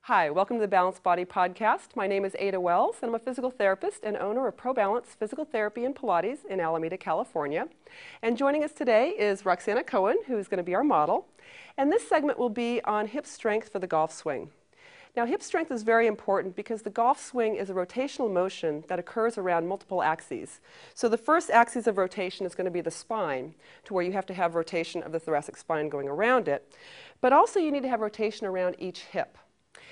Hi, welcome to the Balanced Body Podcast. My name is Ada Wells, and I'm a physical therapist and owner of Pro Balance Physical Therapy and Pilates in Alameda, California. And joining us today is Roxana Cohen, who is going to be our model. And this segment will be on hip strength for the golf swing. Now, hip strength is very important because the golf swing is a rotational motion that occurs around multiple axes. So the first axis of rotation is going to be the spine, to where you have to have rotation of the thoracic spine going around it. But also you need to have rotation around each hip.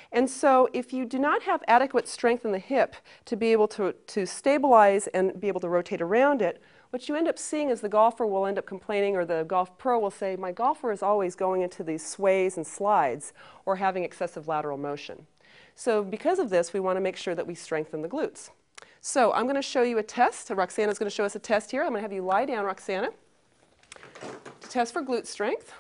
And so if you do not have adequate strength in the hip to be able to stabilize and be able to rotate around it, what you end up seeing is the golfer will end up complaining, or the golf pro will say, my golfer is always going into these sways and slides or having excessive lateral motion. So because of this, we want to make sure that we strengthen the glutes. So I'm going to show you a test. Roxana is going to show us a test here. I'm going to have you lie down, Roxana, to test for glute strength.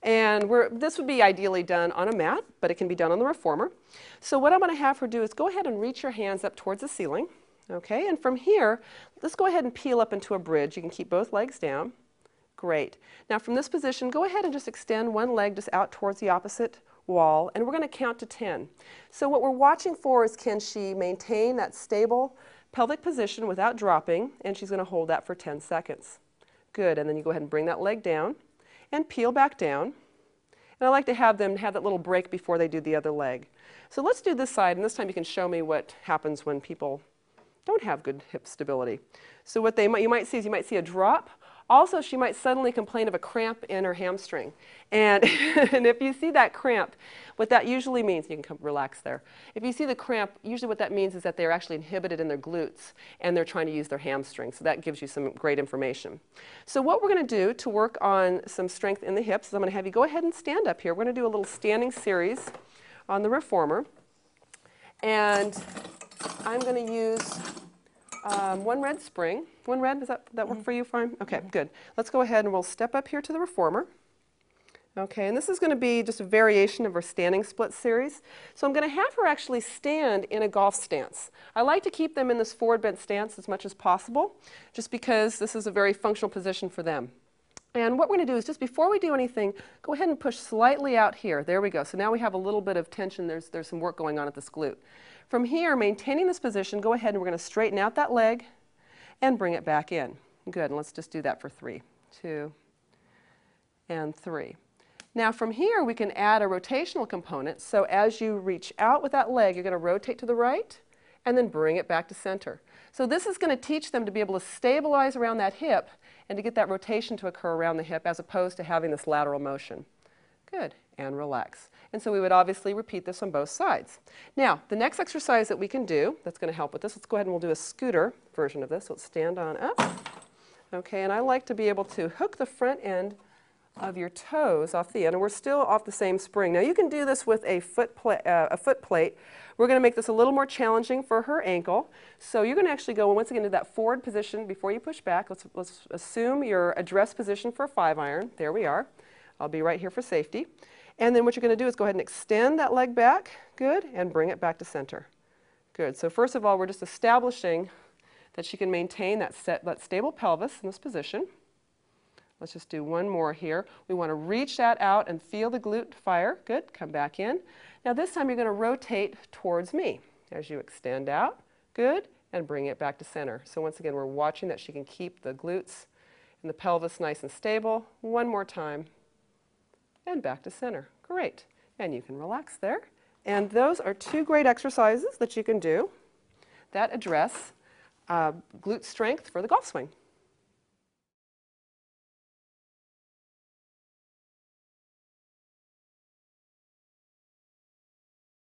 And this would be ideally done on a mat, but it can be done on the reformer. So what I'm going to have her do is go ahead and reach your hands up towards the ceiling. Okay, and from here, let's go ahead and peel up into a bridge. You can keep both legs down. Great. Now from this position, go ahead and just extend one leg just out towards the opposite wall, and we're going to count to 10. So what we're watching for is, can she maintain that stable pelvic position without dropping, and she's going to hold that for 10 seconds. Good, and then you go ahead and bring that leg down and peel back down. And I like to have them have that little break before they do the other leg. So let's do this side, and this time you can show me what happens when people don't have good hip stability. So what you might see is you might see a drop. Also, she might suddenly complain of a cramp in her hamstring. And, and if you see that cramp, what that usually means, you can come relax there. If you see the cramp, usually what that means is that they're actually inhibited in their glutes and they're trying to use their hamstrings. So that gives you some great information. So what we're going to do to work on some strength in the hips is I'm going to have you go ahead and stand up here. We're going to do a little standing series on the reformer. And I'm going to use one red spring. One red, does that work for you fine? Okay, good. Let's go ahead and we'll step up here to the reformer. Okay, and this is going to be just a variation of our standing split series. So I'm going to have her actually stand in a golf stance. I like to keep them in this forward bent stance as much as possible, just because this is a very functional position for them. And what we're going to do is, just before we do anything, go ahead and push slightly out here. There we go. So now we have a little bit of tension. There's some work going on at this glute. From here, maintaining this position, go ahead and we're going to straighten out that leg and bring it back in. Good, and let's just do that for 3, 2, and 3. Now from here, we can add a rotational component. So as you reach out with that leg, you're going to rotate to the right and then bring it back to center. So this is going to teach them to be able to stabilize around that hip and to get that rotation to occur around the hip as opposed to having this lateral motion. Good, and relax. And so we would obviously repeat this on both sides. Now, the next exercise that we can do that's going to help with this, let's go ahead and we'll do a scooter version of this. So let's stand on up. Okay, and I like to be able to hook the front end of your toes off the end, and we're still off the same spring. Now you can do this with a foot plate. We're going to make this a little more challenging for her ankle. So you're going to actually go once again to that forward position before you push back. Let's assume your address position for a 5-iron. There we are. I'll be right here for safety. And then what you're going to do is go ahead and extend that leg back, good, and bring it back to center. Good. So first of all, we're just establishing that she can maintain that stable pelvis in this position. Let's just do one more here. We want to reach that out and feel the glute fire. Good. Come back in. Now this time you're going to rotate towards me as you extend out. Good. And bring it back to center. So once again, we're watching that she can keep the glutes and the pelvis nice and stable. One more time. And back to center. Great. And you can relax there. And those are 2 great exercises that you can do that address glute strength for the golf swing.